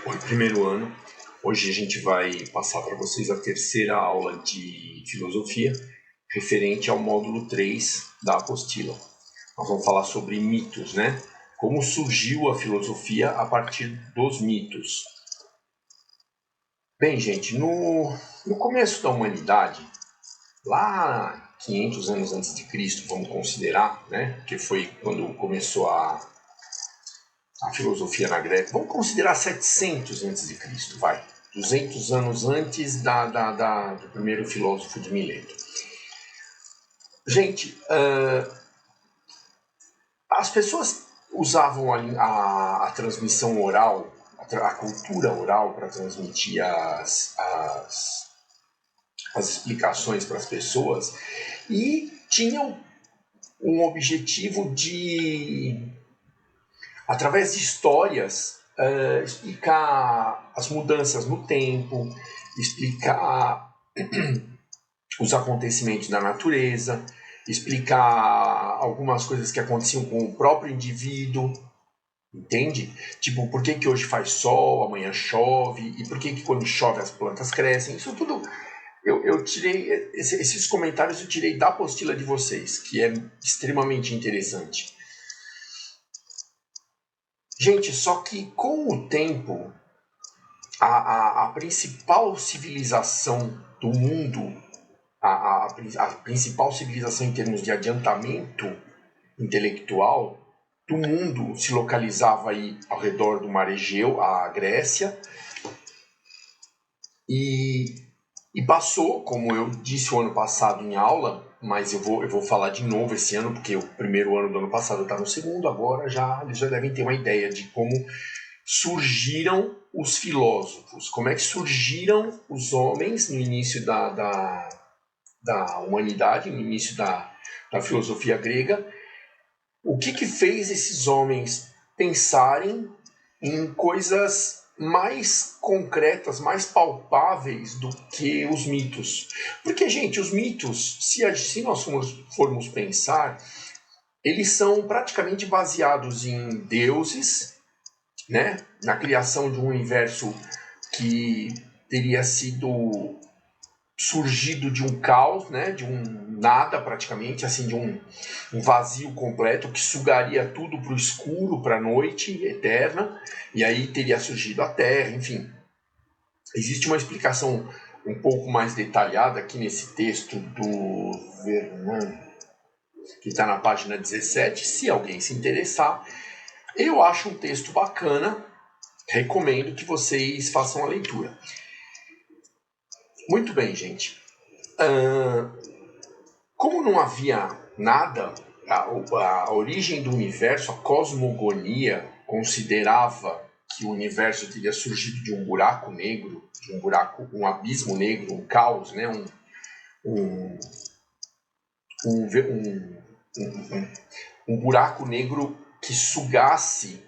Oi, primeiro ano. Hoje a gente vai passar para vocês a terceira aula de filosofia, referente ao módulo 3 da apostila. Nós vamos falar sobre mitos, né? Como surgiu a filosofia a partir dos mitos. Bem, gente, no começo da humanidade, lá 500 anos antes de Cristo, vamos considerar, né? Que foi quando começou a filosofia na Grécia. Vamos considerar 700 antes de Cristo, vai. 200 anos antes do primeiro filósofo de Mileto. Gente, as pessoas usavam a transmissão oral, a cultura oral para transmitir as explicações para as pessoas e tinham um objetivo de, através de histórias, explicar as mudanças no tempo, explicar os acontecimentos da natureza, explicar algumas coisas que aconteciam com o próprio indivíduo, entende? Tipo, por que hoje faz sol, amanhã chove, e por que quando chove as plantas crescem. Isso tudo, eu tirei, esses comentários eu tirei da apostila de vocês, que é extremamente interessante. Gente, só que com o tempo, a principal civilização do mundo, a principal civilização em termos de adiantamento intelectual do mundo se localizava aí ao redor do Mar Egeu, a Grécia, e passou, como eu disse o ano passado em aula, mas eu vou falar de novo esse ano, porque o primeiro ano do ano passado está no segundo, agora eles já devem ter uma ideia de como surgiram os filósofos, como é que surgiram os homens no início da humanidade, no início da filosofia grega. O que fez esses homens pensarem em coisas mais concretas, mais palpáveis do que os mitos? Porque, gente, os mitos, se nós formos pensar, eles são praticamente baseados em deuses, né? Na criação de um universo que teria sido surgido de um caos, né? De um nada praticamente, assim, de um vazio completo que sugaria tudo para o escuro, para a noite eterna, e aí teria surgido a Terra, enfim. Existe uma explicação um pouco mais detalhada aqui nesse texto do Vernon, que está na página 17, se alguém se interessar. Eu acho um texto bacana, recomendo que vocês façam a leitura. Muito bem, gente. Como não havia nada, a origem do universo, a cosmogonia, considerava que o universo teria surgido de um buraco negro, um abismo negro, um caos, né? Um buraco negro que sugasse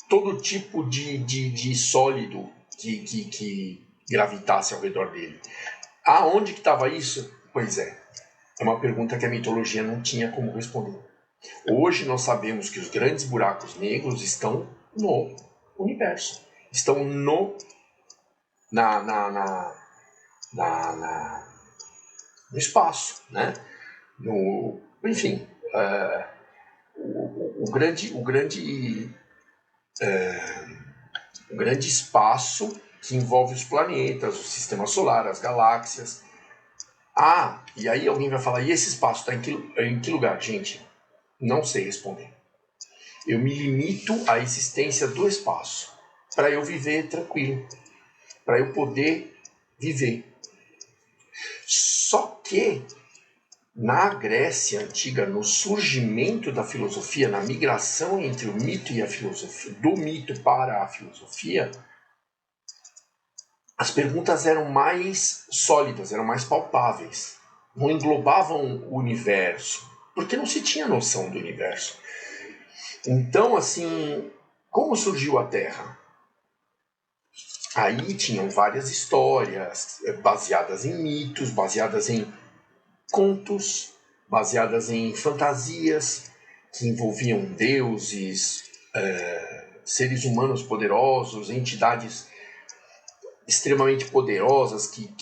todo tipo de sólido que gravitasse ao redor dele. Aonde que estava isso? Pois é uma pergunta que a mitologia não tinha como responder. Hoje nós sabemos que os grandes buracos negros estão no universo, estão no espaço, né? Enfim, o grande espaço que envolve os planetas, o sistema solar, as galáxias. E aí alguém vai falar, e esse espaço está em que lugar? Gente, não sei responder. Eu me limito à existência do espaço, para eu viver tranquilo, para eu poder viver. Só que, na Grécia Antiga, no surgimento da filosofia, na migração entre o mito e a filosofia, do mito para a filosofia, as perguntas eram mais sólidas, eram mais palpáveis. Não englobavam o universo, porque não se tinha noção do universo. Então, assim, como surgiu a Terra? Aí tinham várias histórias baseadas em mitos, baseadas em contos, baseadas em fantasias que envolviam deuses, seres humanos poderosos, entidades extremamente poderosas que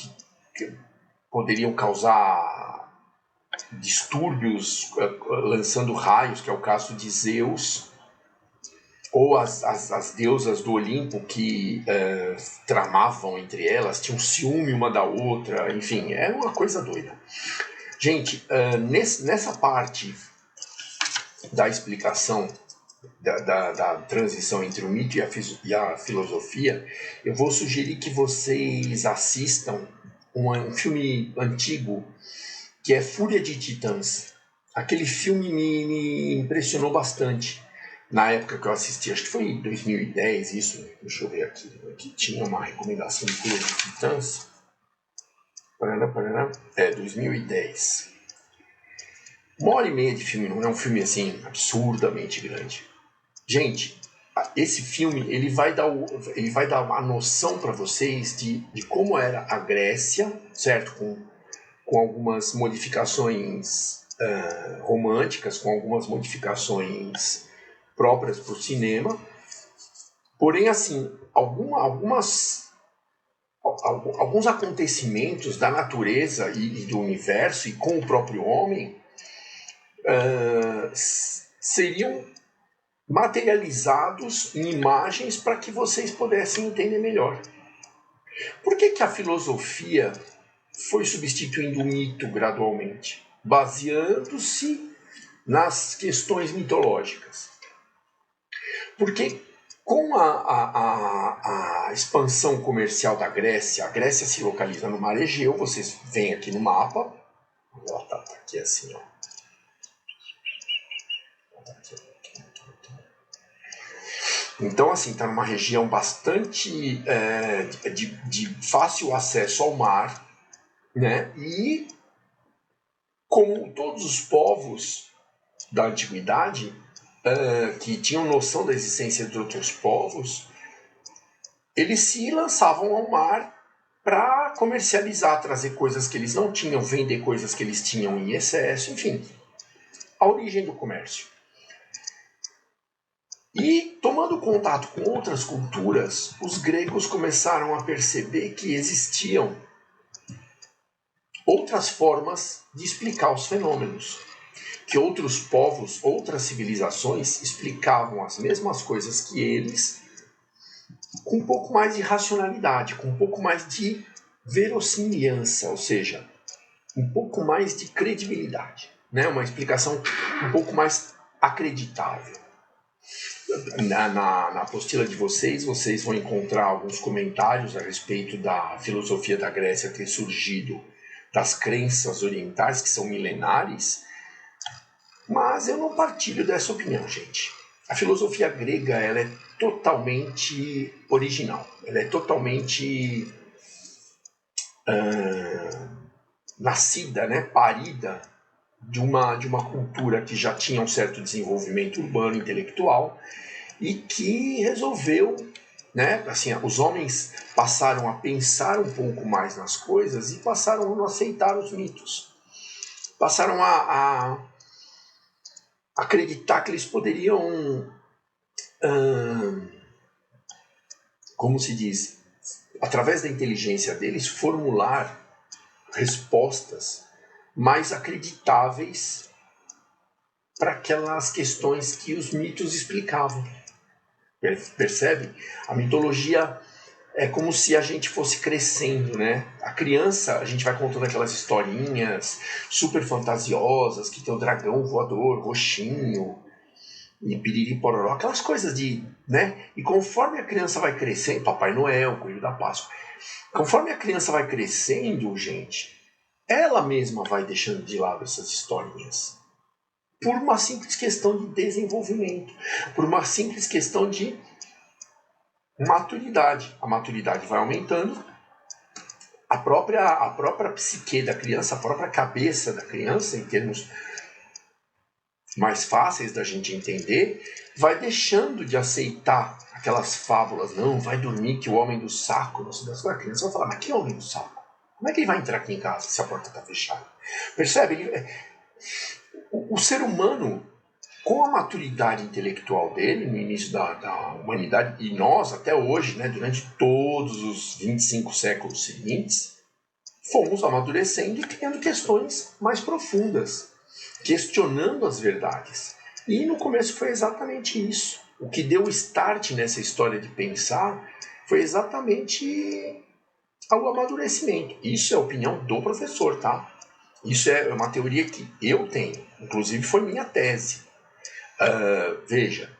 poderiam causar distúrbios, lançando raios, que é o caso de Zeus, ou as deusas do Olimpo que tramavam entre elas, tinham ciúme uma da outra, enfim, é uma coisa doida. Gente, nessa parte da explicação da transição entre o mito e a filosofia, eu vou sugerir que vocês assistam um filme antigo que é Fúria de Titãs. Aquele filme me impressionou bastante na época que eu assisti, acho que foi em 2010 isso, deixa eu ver aqui, aqui tinha uma recomendação de Fúria de Titãs, 2010. 1h30 de filme, não é um filme assim absurdamente grande. Gente, esse filme ele vai dar uma noção para vocês de como era a Grécia, certo? Com algumas modificações românticas, com algumas modificações próprias para o cinema. Porém, assim, alguns acontecimentos da natureza e do universo e com o próprio homem seriam materializados em imagens para que vocês pudessem entender melhor. Por que a filosofia foi substituindo o mito gradualmente? Baseando-se nas questões mitológicas. Porque com a expansão comercial da Grécia, a Grécia se localiza no Mar Egeu, vocês veem aqui no mapa, ela tá aqui assim, ó. Então, assim, está numa região bastante de fácil acesso ao mar, né? E, como todos os povos da antiguidade que tinham noção da existência de outros povos, eles se lançavam ao mar para comercializar, trazer coisas que eles não tinham, vender coisas que eles tinham em excesso, enfim, a origem do comércio. E, tomando contato com outras culturas, os gregos começaram a perceber que existiam outras formas de explicar os fenômenos, que outros povos, outras civilizações explicavam as mesmas coisas que eles com um pouco mais de racionalidade, com um pouco mais de verossimilhança, ou seja, um pouco mais de credibilidade, né? Uma explicação um pouco mais acreditável. Na apostila de vocês vão encontrar alguns comentários a respeito da filosofia da Grécia ter surgido das crenças orientais, que são milenares, mas eu não partilho dessa opinião, gente. A filosofia grega ela é totalmente original, ela é totalmente nascida, né, parida de uma cultura que já tinha um certo desenvolvimento urbano, intelectual, e que resolveu, né, assim, os homens passaram a pensar um pouco mais nas coisas e passaram a não aceitar os mitos. Passaram a acreditar que eles poderiam, como se diz, através da inteligência deles, formular respostas mais acreditáveis para aquelas questões que os mitos explicavam. Percebe? A mitologia é como se a gente fosse crescendo, né? A criança, a gente vai contando aquelas historinhas super fantasiosas, que tem o dragão voador, roxinho, e piriri pororó, aquelas coisas de, né? E conforme a criança vai crescendo, Papai Noel, Coelho da Páscoa, conforme a criança vai crescendo, gente, ela mesma vai deixando de lado essas historinhas. Por uma simples questão de desenvolvimento, por uma simples questão de maturidade. A maturidade vai aumentando, a própria psique da criança, a própria cabeça da criança, em termos mais fáceis da gente entender, vai deixando de aceitar aquelas fábulas. Não, vai dormir que o homem do saco, a criança vai falar, mas que homem do saco? Como é que ele vai entrar aqui em casa se a porta está fechada? Percebe? O ser humano, Com a maturidade intelectual dele, no início da humanidade, e nós, até hoje, né, durante todos os 25 séculos seguintes, fomos amadurecendo e criando questões mais profundas, questionando as verdades. E no começo foi exatamente isso. O que deu start nessa história de pensar foi exatamente o amadurecimento. Isso é a opinião do professor, tá? Isso é uma teoria que eu tenho. Inclusive foi minha tese. Veja,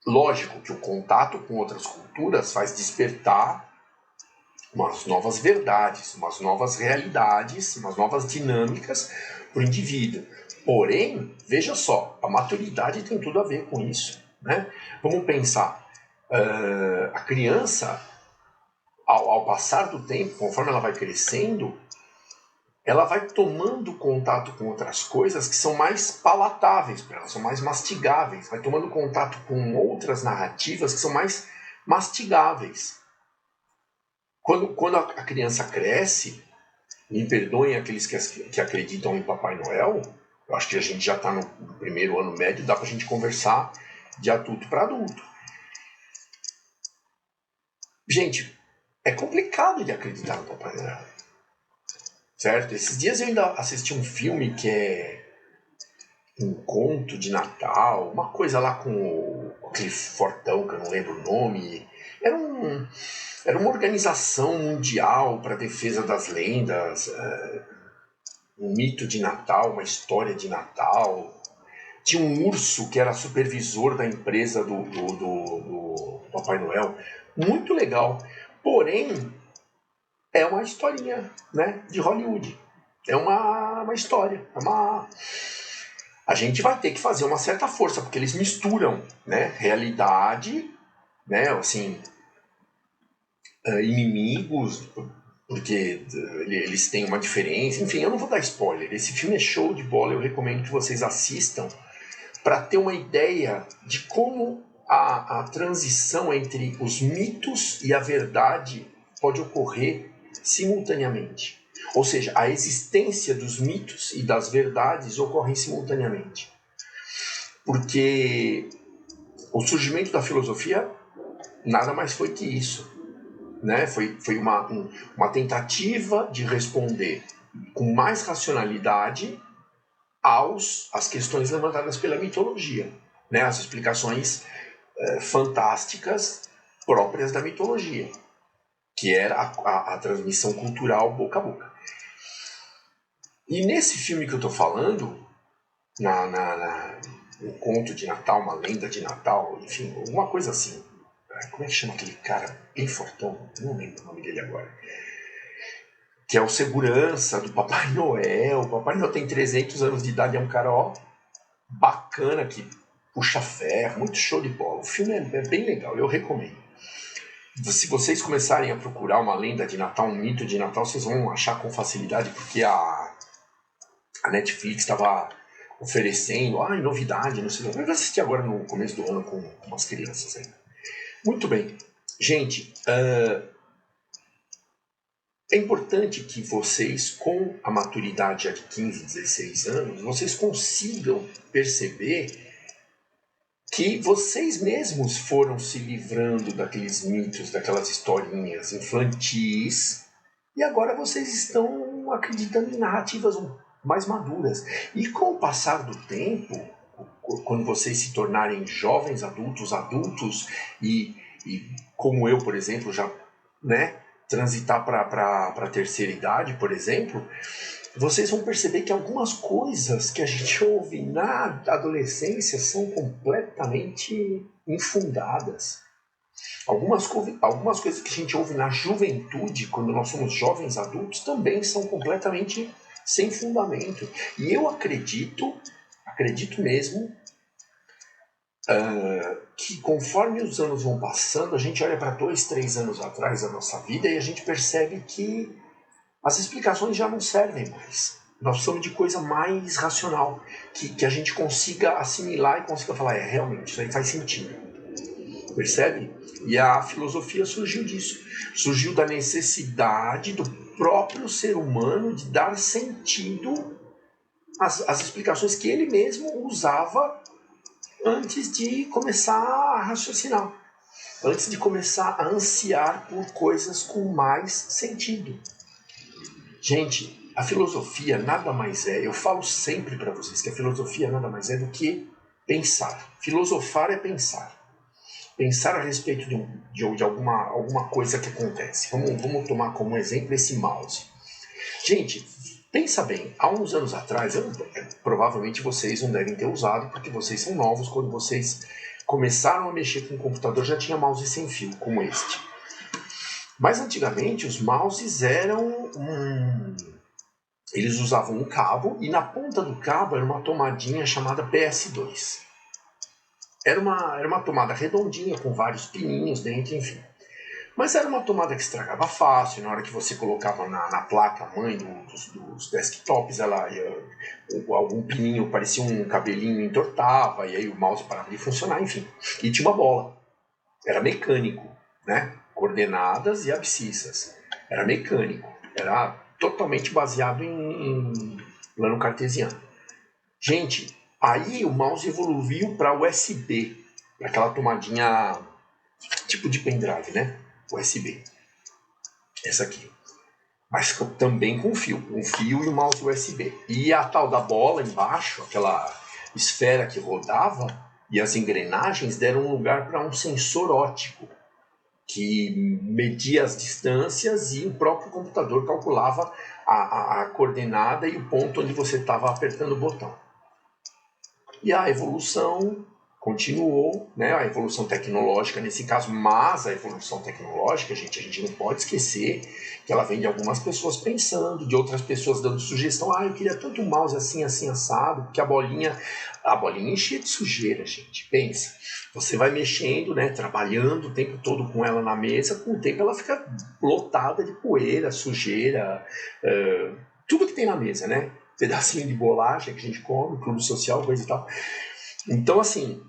lógico que o contato com outras culturas faz despertar umas novas verdades, umas novas realidades, umas novas dinâmicas para o indivíduo. Porém, veja só, a maturidade tem tudo a ver com isso, né? Vamos pensar, a criança, ao passar do tempo, conforme ela vai crescendo, ela vai tomando contato com outras coisas que são mais palatáveis para ela, são mais mastigáveis, vai tomando contato com outras narrativas que são mais mastigáveis. Quando a criança cresce, me perdoem aqueles que acreditam em Papai Noel, eu acho que a gente já está no primeiro ano médio, dá para a gente conversar de adulto para adulto. Gente, é complicado de acreditar no Papai Noel. Certo? Esses dias eu ainda assisti um filme que é um conto de Natal, uma coisa lá com aquele fortão que eu não lembro o nome. Era uma organização mundial para a defesa das lendas, um mito de Natal, uma história de Natal. Tinha um urso que era supervisor da empresa do Papai Noel. Muito legal. Porém, é uma historinha, né, de Hollywood. É uma história. A gente vai ter que fazer uma certa força, porque eles misturam, né, realidade, né, assim, inimigos, porque eles têm uma diferença. Enfim, eu não vou dar spoiler. Esse filme é show de bola, eu recomendo que vocês assistam para ter uma ideia de como a transição entre os mitos e a verdade pode ocorrer simultaneamente. Ou seja, a existência dos mitos e das verdades ocorrem simultaneamente. Porque o surgimento da filosofia nada mais foi que isso. Né? Foi uma tentativa de responder com mais racionalidade às questões levantadas pela mitologia, né? As explicações fantásticas próprias da mitologia, que era a transmissão cultural boca a boca. E nesse filme que eu estou falando, um conto de Natal, uma lenda de Natal, enfim, alguma coisa assim. Como é que chama aquele cara bem fortão? Não lembro o nome dele agora. Que é o segurança do Papai Noel. O Papai Noel tem 300 anos de idade, é um cara bacana, que puxa ferro, muito show de bola. O filme é bem legal, eu recomendo. Se vocês começarem a procurar uma lenda de Natal, um mito de Natal, vocês vão achar com facilidade, porque a Netflix estava oferecendo, novidade, não sei o que. Eu vou assistir agora no começo do ano com umas crianças ainda. Muito bem. Gente, é importante que vocês, com a maturidade de 15, 16 anos, vocês consigam perceber que vocês mesmos foram se livrando daqueles mitos, daquelas historinhas infantis, e agora vocês estão acreditando em narrativas mais maduras. E com o passar do tempo, quando vocês se tornarem jovens adultos e como eu, por exemplo, já, né, transitar para a terceira idade, por exemplo, vocês vão perceber que algumas coisas que a gente ouve na adolescência são completamente infundadas. Algumas coisas que a gente ouve na juventude, quando nós somos jovens adultos, também são completamente sem fundamento. E eu acredito mesmo, que conforme os anos vão passando, a gente olha para 2, 3 anos atrás da nossa vida e a gente percebe que as explicações já não servem mais. Nós precisamos de coisa mais racional, que a gente consiga assimilar e consiga falar, realmente, isso aí faz sentido. Percebe? E a filosofia surgiu disso. Surgiu da necessidade do próprio ser humano de dar sentido as explicações que ele mesmo usava antes de começar a raciocinar, antes de começar a ansiar por coisas com mais sentido. Gente, a filosofia nada mais é, eu falo sempre para vocês que a filosofia nada mais é do que pensar. Filosofar é pensar. Pensar a respeito de alguma coisa que acontece. Vamos tomar como exemplo esse mouse. Gente, pensa bem, há uns anos atrás, provavelmente vocês não devem ter usado, porque vocês são novos, quando vocês começaram a mexer com o computador já tinha mouse sem fio, como este. Mas antigamente os mouses eram... eles usavam um cabo e na ponta do cabo era uma tomadinha chamada PS2. Era uma tomada redondinha com vários pininhos dentro, enfim. Mas era uma tomada que estragava fácil. Na hora que você colocava na placa-mãe dos desktops, algum pininho, parecia um cabelinho, entortava, e aí o mouse parava de funcionar, enfim. E tinha uma bola. Era mecânico, né? Coordenadas e abscissas. Era mecânico. Era totalmente baseado em plano cartesiano. Gente, aí o mouse evoluiu para USB, para aquela tomadinha tipo de pendrive, né? USB. Essa aqui. Mas também com fio. Um fio e um mouse USB. E a tal da bola embaixo, aquela esfera que rodava, e as engrenagens deram lugar para um sensor óptico que media as distâncias e o próprio computador calculava a coordenada e o ponto onde você estava apertando o botão. E a evolução continuou, né? A evolução tecnológica nesse caso, mas a evolução tecnológica, gente, a gente não pode esquecer que ela vem de algumas pessoas pensando, de outras pessoas dando sugestão. Eu queria tanto um mouse assim, assim, assado, porque a bolinha enchia de sujeira, gente. Pensa, você vai mexendo, né? Trabalhando o tempo todo com ela na mesa, com o tempo ela fica lotada de poeira, sujeira, tudo que tem na mesa, né? Pedacinho de bolacha que a gente come, clube social, coisa e tal. Então, assim,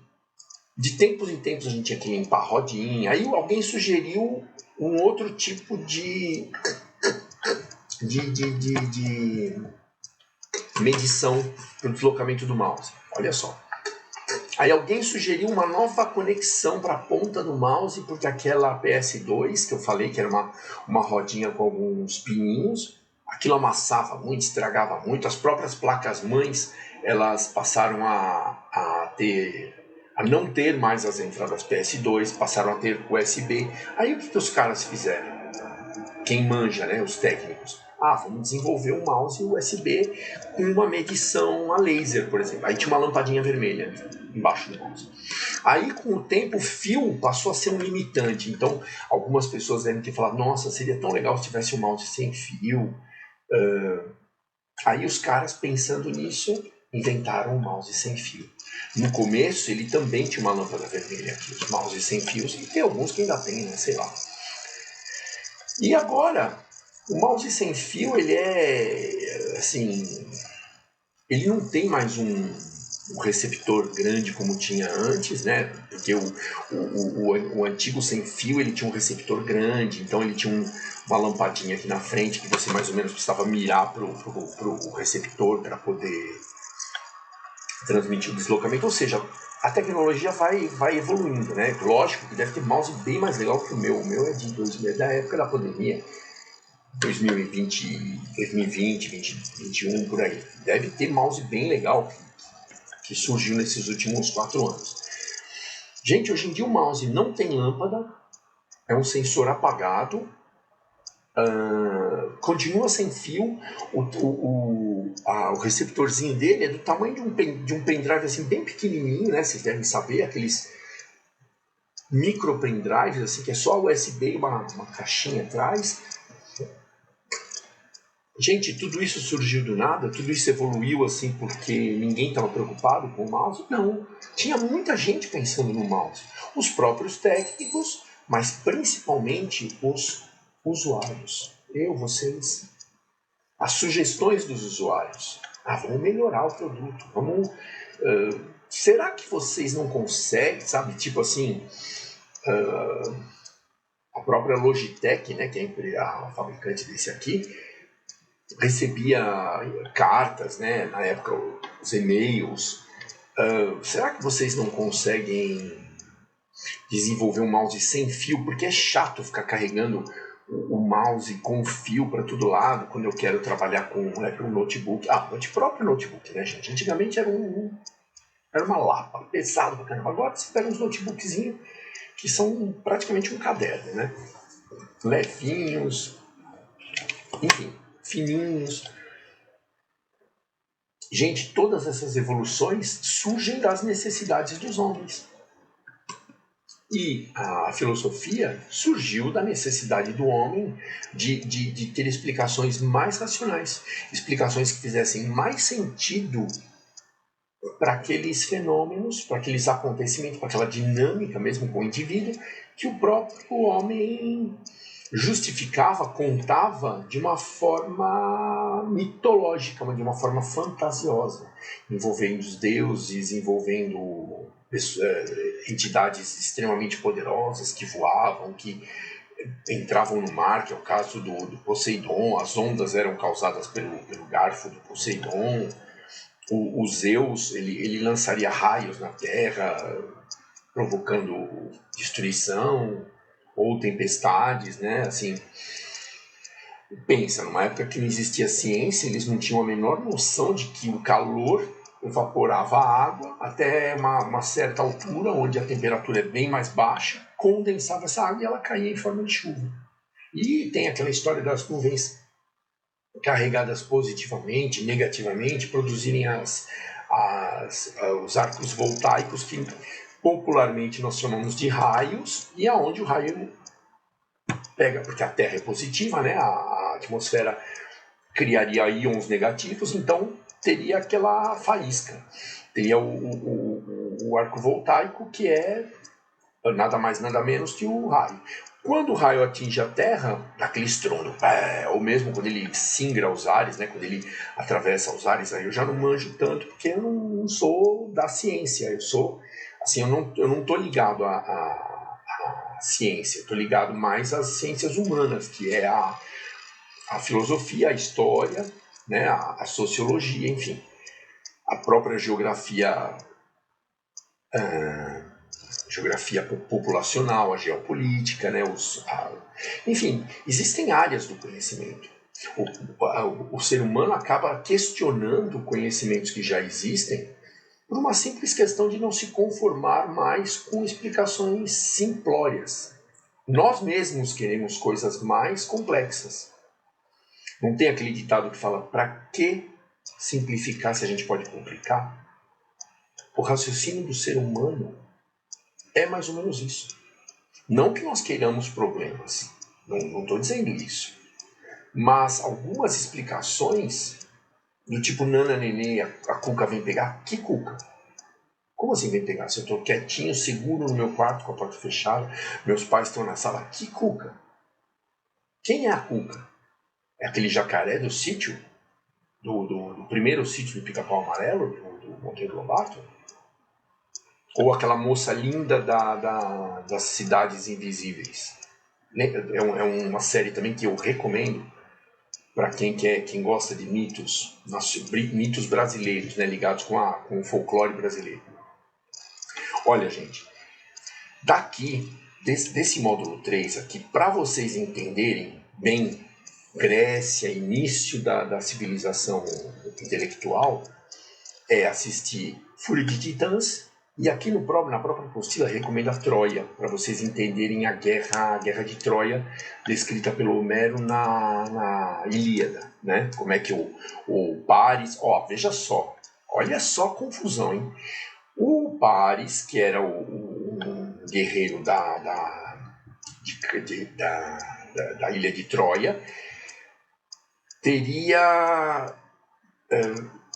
de tempos em tempos a gente tinha que limpar a rodinha. Aí alguém sugeriu um outro tipo de medição para o deslocamento do mouse. Olha só. Aí alguém sugeriu uma nova conexão para a ponta do mouse, porque aquela PS2, que eu falei que era uma rodinha com alguns pininhos, aquilo amassava muito, estragava muito. As próprias placas-mães, elas passaram a não ter mais as entradas PS2, passaram a ter USB. Aí o que os caras fizeram? Quem manja, né, os técnicos. Vamos desenvolver um mouse USB com uma medição a laser, por exemplo. Aí tinha uma lampadinha vermelha embaixo do mouse. Aí, com o tempo, o fio passou a ser um limitante. Então, algumas pessoas devem ter falado, nossa, seria tão legal se tivesse um mouse sem fio. Aí os caras, pensando nisso, inventaram um mouse sem fio. No começo, ele também tinha uma lâmpada vermelha aqui, os mouses sem fios, e tem alguns que ainda tem, né? Sei lá. E agora, o mouse sem fio, ele é, assim, ele não tem mais um receptor grande como tinha antes, né? Porque o antigo sem fio, ele tinha um receptor grande, então ele tinha uma lampadinha aqui na frente que você mais ou menos precisava mirar pro receptor para poder transmitir o deslocamento. Ou seja, a tecnologia vai evoluindo, né? Lógico que deve ter mouse bem mais legal que o meu. O meu é de 2000, da época da pandemia, 2020, 2021, por aí. Deve ter mouse bem legal que surgiu nesses últimos 4 anos. Gente, hoje em dia o mouse não tem lâmpada, é um sensor apagado, continua sem fio, o receptorzinho dele é do tamanho de um pendrive assim, bem pequenininho, né? Vocês devem saber, aqueles micro pendrives, assim, que é só USB e uma caixinha atrás. Gente, tudo isso surgiu do nada? Tudo isso evoluiu assim porque ninguém estava preocupado com o mouse? Não. Tinha muita gente pensando no mouse. Os próprios técnicos, mas principalmente os usuários. Vocês. As sugestões dos usuários. Vamos melhorar o produto. Será que vocês não conseguem, sabe? Tipo assim, a própria Logitech, né, que é a fabricante desse aqui, recebia cartas, né? Na época, os e-mails. Será que vocês não conseguem desenvolver um mouse sem fio? Porque é chato ficar carregando o mouse com fio para todo lado quando eu quero trabalhar com um notebook. O próprio notebook, né, gente? Antigamente era uma lapa, pesado pra caramba. Agora você pega uns notebookzinhos que são praticamente um caderno, né? Levinhos, enfim, fininhos. Gente, todas essas evoluções surgem das necessidades dos homens. E a filosofia surgiu da necessidade do homem de ter explicações mais racionais, explicações que fizessem mais sentido para aqueles fenômenos, para aqueles acontecimentos, para aquela dinâmica mesmo com o indivíduo, que o próprio homem justificava, contava de uma forma mitológica, de uma forma fantasiosa, envolvendo os deuses, envolvendo entidades extremamente poderosas que voavam, que entravam no mar, que é o caso do Poseidon. As ondas eram causadas pelo garfo do Poseidon. O Zeus, ele lançaria raios na terra, provocando destruição ou tempestades, né? Assim, pensa, numa época que não existia ciência, eles não tinham a menor noção de que o calor evaporava a água até uma certa altura, onde a temperatura é bem mais baixa, condensava essa água e ela caía em forma de chuva. E tem aquela história das nuvens carregadas positivamente, negativamente, produzirem os arcos voltaicos, que popularmente nós chamamos de raios, e aonde o raio pega, porque a Terra é positiva, né? A atmosfera criaria íons negativos, então teria aquela faísca, teria o arco voltaico, que é nada mais nada menos que o raio. Quando o raio atinge a Terra, dá aquele estrondo, ou mesmo quando ele singra os ares, né, quando ele atravessa os ares, aí eu já não manjo tanto, porque eu não sou da ciência, eu sou, assim, eu não tô ligado à ciência, eu tô ligado mais às ciências humanas, que é a filosofia, a história, né, a sociologia, enfim, a própria geografia populacional, a geopolítica, né, enfim, existem áreas do conhecimento. O ser humano acaba questionando conhecimentos que já existem por uma simples questão de não se conformar mais com explicações simplórias. Nós mesmos queremos coisas mais complexas. Não tem aquele ditado que fala, para que simplificar se a gente pode complicar? O raciocínio do ser humano é mais ou menos isso. Não que nós queiramos problemas, não estou dizendo isso. Mas algumas explicações, do tipo Nana Nenê, a Cuca vem pegar. Que Cuca? Como assim vem pegar? Se eu estou quietinho, seguro no meu quarto com a porta fechada, meus pais estão na sala. Que Cuca? Quem é a Cuca? É aquele jacaré do sítio? Do primeiro sítio do Pica-Pau Amarelo, do Monteiro Lobato? Ou aquela moça linda das Cidades Invisíveis? É uma série também que eu recomendo para quem gosta de mitos, mitos brasileiros, né, ligados com o folclore brasileiro. Olha, gente, daqui, desse módulo 3 aqui, para vocês entenderem bem Grécia, início da civilização intelectual, é assistir Fúria de Titãs, e aqui na própria apostila recomendo a Troia, para vocês entenderem a guerra de Troia, descrita pelo Homero na Ilíada, né? Como é que o Paris... veja só, olha só a confusão, hein? O Paris, que era o guerreiro da ilha de Troia, teria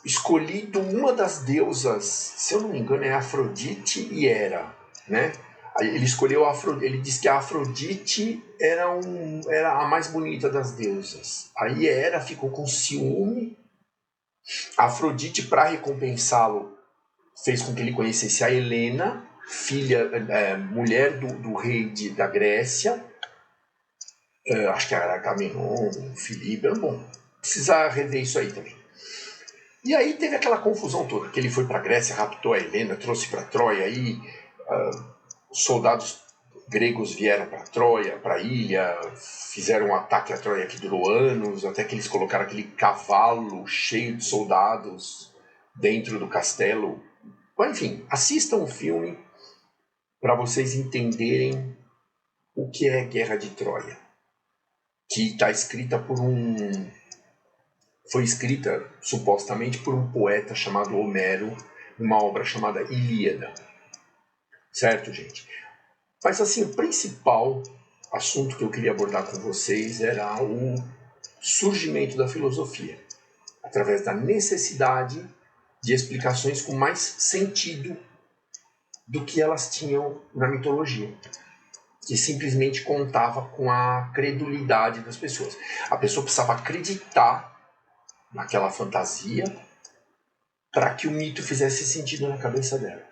escolhido uma das deusas, se eu não me engano é Afrodite e Hera, né? Ele escolheu ele disse que a Afrodite era a mais bonita das deusas. Aí Hera ficou com ciúme. A Afrodite, para recompensá-lo, fez com que ele conhecesse a Helena, mulher do rei da Grécia. Acho que era Agamenon, Filipe, bom. precisa rever isso aí também. E aí teve aquela confusão toda, que ele foi para a Grécia, raptou a Helena, trouxe para Troia, aí soldados gregos vieram para Troia, para a ilha, fizeram um ataque à Troia que durou anos, até que eles colocaram aquele cavalo cheio de soldados dentro do castelo. Mas, enfim, assistam o filme para vocês entenderem o que é Guerra de Troia, que está escrita foi escrita supostamente por um poeta chamado Homero, numa obra chamada Ilíada. Certo, gente? Mas assim, o principal assunto que eu queria abordar com vocês era o surgimento da filosofia, através da necessidade de explicações com mais sentido do que elas tinham na mitologia, que simplesmente contava com a credulidade das pessoas. A pessoa precisava acreditar naquela fantasia para que o mito fizesse sentido na cabeça dela.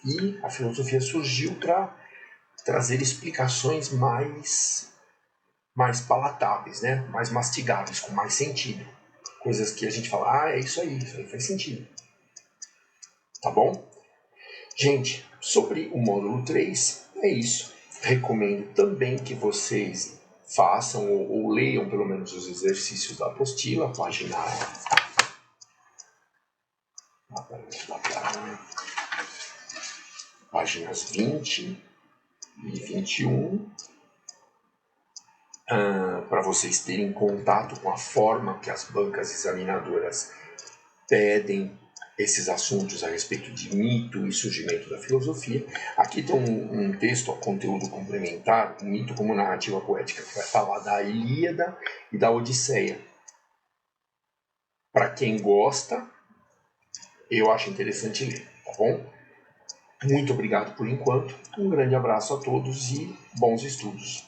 E a filosofia surgiu para trazer explicações mais palatáveis, né? Mais mastigáveis, com mais sentido. Coisas que a gente fala, é isso aí faz sentido. Tá bom? Gente, sobre o módulo 3, é isso. Recomendo também que vocês façam ou leiam pelo menos os exercícios da apostila, páginas 20 e 21, para vocês terem contato com a forma que as bancas examinadoras pedem esses assuntos a respeito de mito e surgimento da filosofia. Aqui tem um texto, conteúdo complementar, um mito como narrativa poética, que vai falar da Ilíada e da Odisseia. Para quem gosta, eu acho interessante ler, tá bom? Muito obrigado por enquanto, um grande abraço a todos e bons estudos.